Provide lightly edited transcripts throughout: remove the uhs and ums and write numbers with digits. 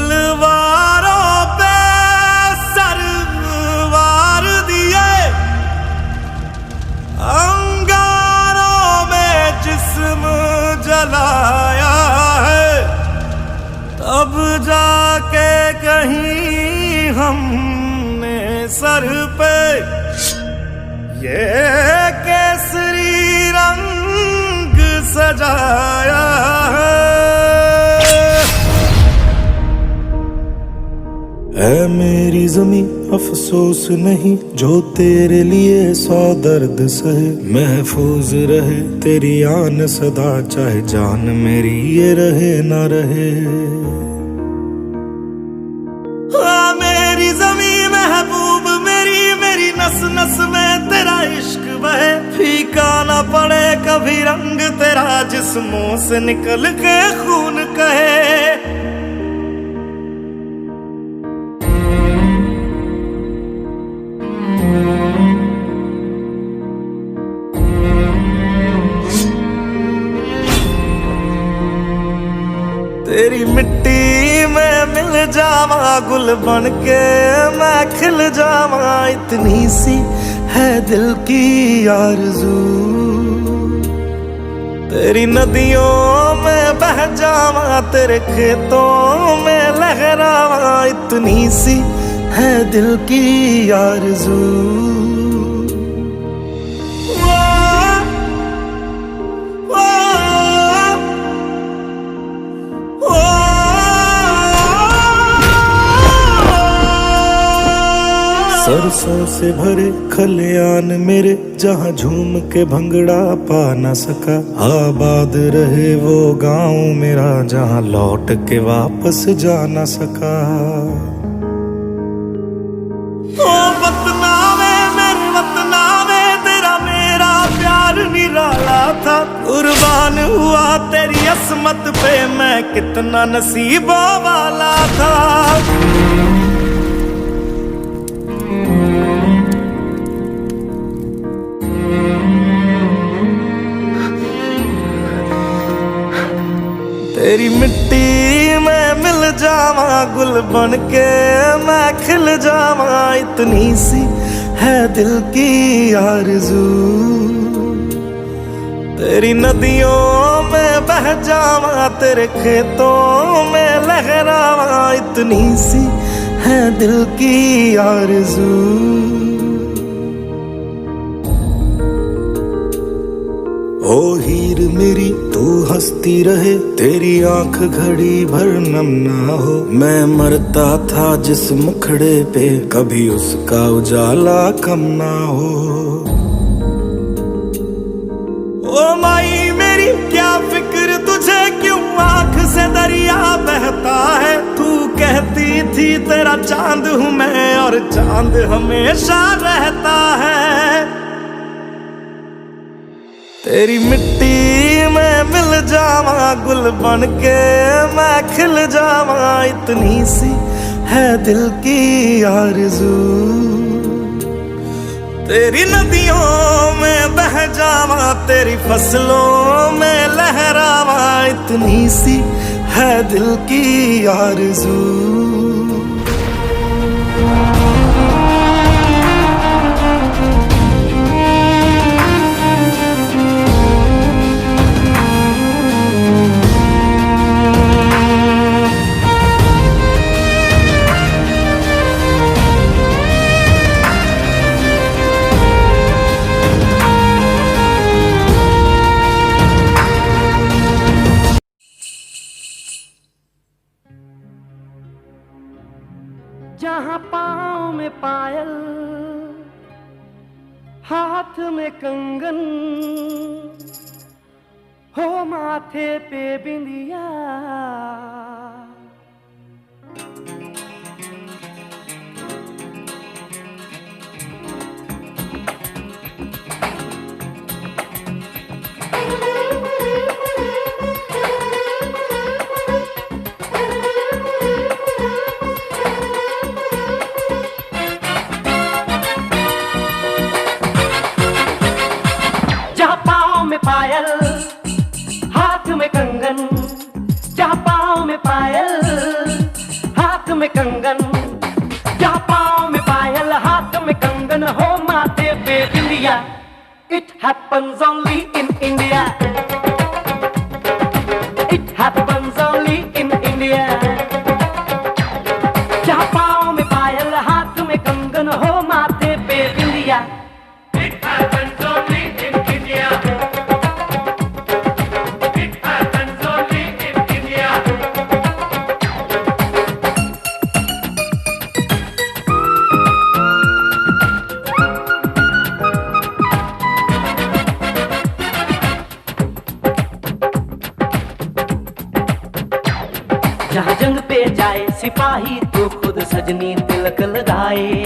तलवारों पे सरवार दिए, अंगारों में जिस्म जलाया है, तब जाके कहीं हमने सर पे ये केसरी रंग सजाया है। ऐ मेरी ज़मीं अफसोस नहीं जो तेरे लिए 100 दर्द सहे, महफूज रहे तेरी आन सदा चाहे जान मेरी ये रहे ना रहे। हाँ मेरी ज़मीं महबूब मेरी, मेरी नस नस में तेरा इश्क बहे, फीका ना पड़े कभी रंग तेरा जिस्मों से निकल के खून कहे। तेरी मिट्टी में मिल जावा गुल बन के मैं खिल जावा, इतनी सी है दिल की आरज़ू। तेरी नदियों में बह जावा तेरे खेतों में लहरावा, इतनी सी है दिल की आरज़ू। सरसों से भरे खलियान मेरे, जहाँ झूम के भंगड़ा पा न सका, आबाद रहे वो गांव मेरा जहाँ लौट के वापस जा न सका। ओ वतना में मेरे वतना में तेरा मेरा प्यार निराला था, कुर्बान हुआ तेरी असमत पे मैं कितना नसीबों वाला था। तेरी मिट्टी में मिल जावा गुल बन के मैं खिल जावा, इतनी सी है दिल की आरज़ू। तेरी नदियों में बह जावा तेरे खेतों में लहरावा, इतनी सी है दिल की आरज़ू। ओ हीर मेरी तू हंसती रहे, तेरी आंख घड़ी भर नम ना हो, मैं मरता था जिस मुखड़े पे कभी उसका उजाला कम ना हो। ओ माई मेरी क्या फिक्र तुझे क्यों आंख से दरिया बहता है, तू कहती थी तेरा चांद हूँ मैं और चांद हमेशा रहता है। तेरी मिट्टी में मिल जावा गुल बन के मैं खिल जावा, इतनी सी है दिल की आरज़ू। तेरी नदियों में बह जावा तेरी फसलों में लहरावा, इतनी सी है दिल की आरज़ू। जहाँ पाँव में पायल हाथ में कंगन हो माथे पे बिंदिया, India. It happens only in India. It happens only in India. जहाँ पाँव में पायल, हाथ में कंगन हो, माथे पे बिंदिया. It happens only in India. It happens only in India. जहाँ जंग पे जाए सिपाही तो खुद सजनी तिलक लगाए.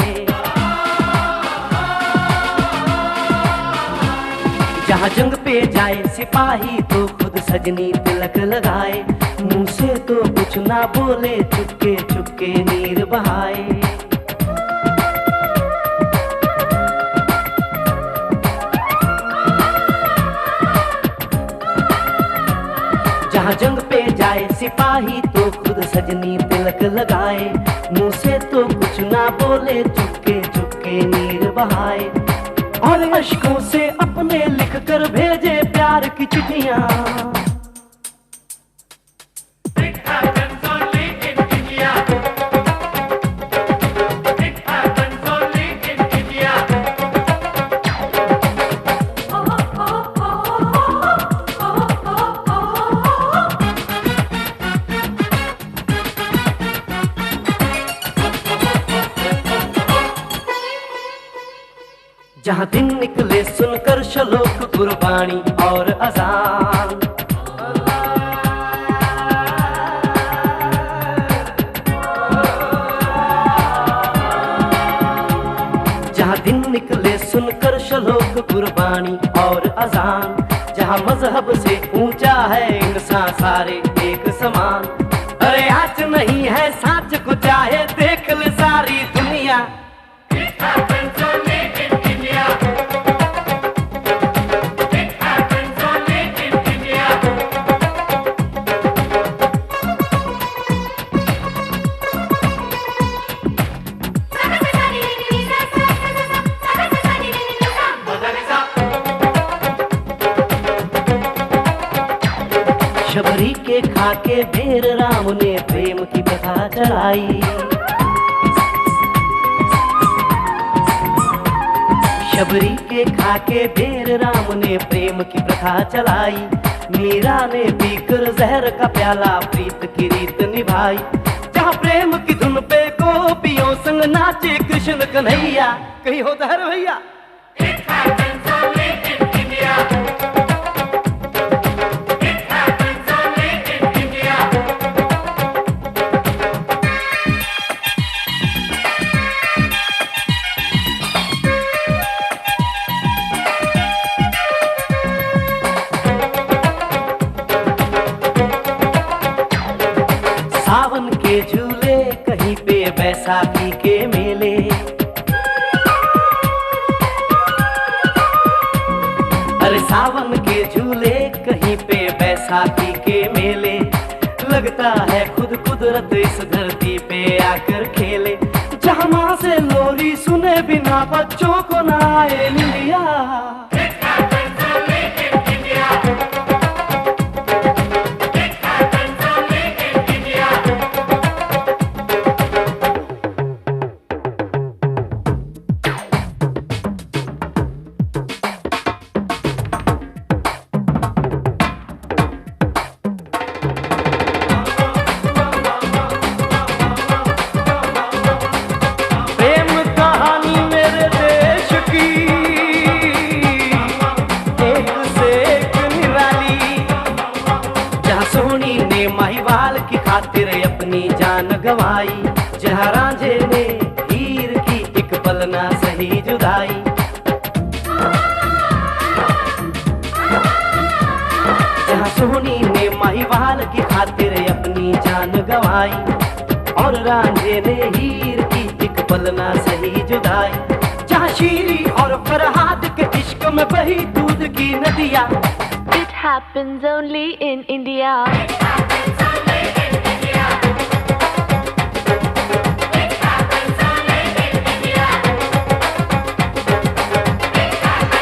जहाँ जंग पे जाए सिपाही तो खुद सजनी तिलक लगाए. मुंह से तो कुछ ना बोले, चुपके चुपके नीर बहाए. जहाँ जंग पे जाए सिपाही तो खुद सजनी तिलक लगाए. मुंह से तो कुछ ना बोले, चुपके चुपके नीर बहाए. और अश्कों से अपने लिख कर भेजे प्यार की चिट्ठियां. It happens only in India. It happens only in India. जहाँ दिन निकले सुनकर श्लोक गुरबाणी और अजान. जहाँ दिन निकले सुनकर श्लोक गुरबाणी और अजान. जहाँ मजहब से ऊंचा है इंसान सारे एक समान. अरे आज नहीं है साच को चाहे देख ले सारी दुनिया. It happens only in India. It happens only in India. Shabari के खाके बेर राम ने प्रेम की कथा चलाई. शबरी के खाके बेर राम ने प्रेम की प्रथा चलाई. मीरा ने पीकर जहर का प्याला प्रीत की रीत निभाई. जहाँ प्रेम की धुन पे गोपियों संग नाचे कृष्ण कन्हैया. कहीं होता है रे भैया. It happens only in India. It happens only in India. सावन के झूले कहीं पे बैसाखी के मेले. अरे सावन के झूले कहीं पे बैसाखी के मेले. लगता है खुद कुदरत इस धरती पे आकर खेले. जहाँ माँ से लोरी सुने बिना बच्चों को ना आए निंदिया. It happens only in India. It happens only in India. प्रेम कहानी मेरे देश की एक से एक निराली. जहाँ सोनी ने महिवाल की खातिर अपनी जान गंवाई. जहाँ रांझे ने हीर की एक पल ना सही जुदाई. जहाँ सोनी ने महिवाल की खातिर अपनी जान गंवाई. और रांझे ने हीर की एक पल ना सही जुदाई. जहाँ शीरी और फरहाद के इश्क में बही दूध की नदियाँ. It happens only in India. It happens only in India. It happens only in India. It happens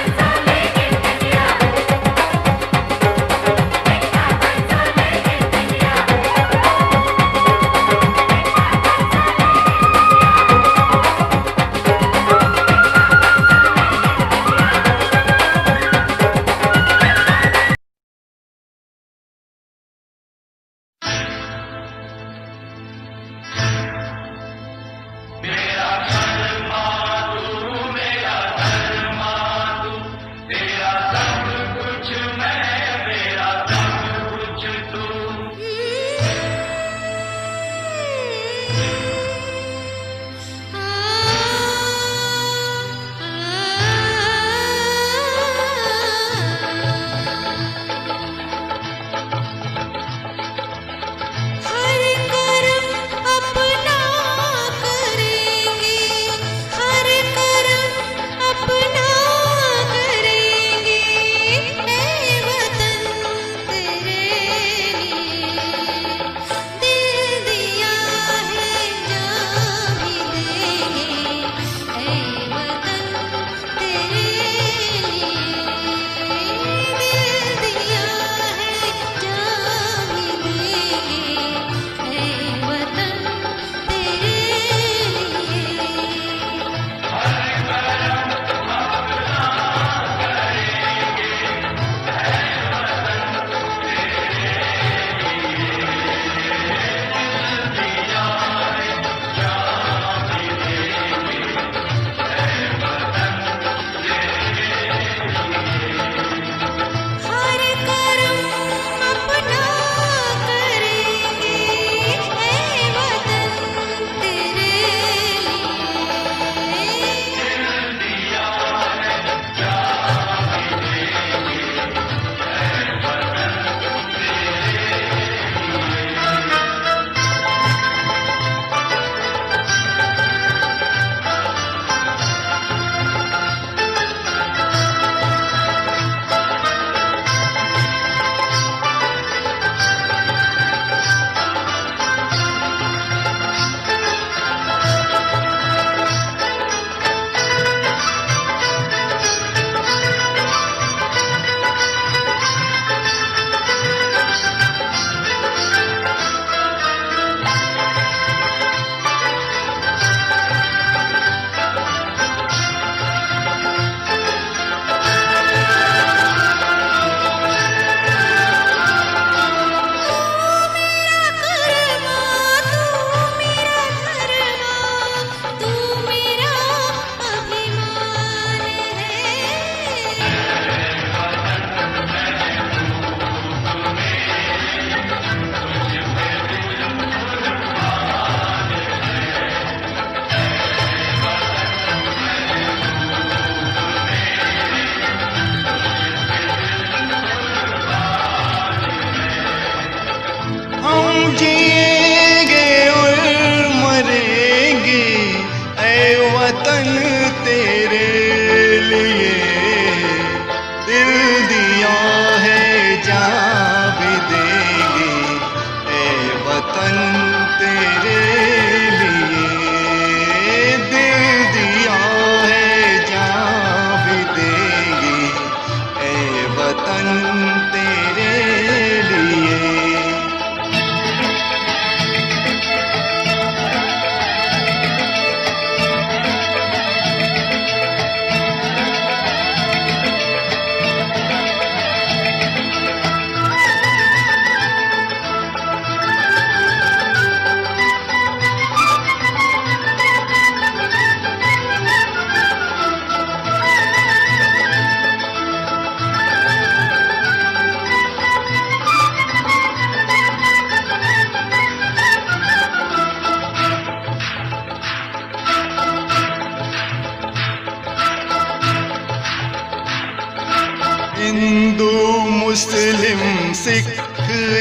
Hindu मुस्लिम सिख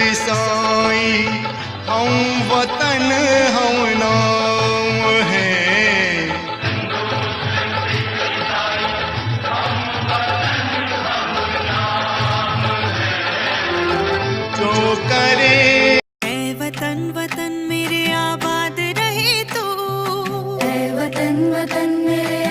ईसाई हम वतन हम नाम है। जो करे ऐ वतन वतन मेरे आबाद रहे तू, ऐ वतन वतन मेरे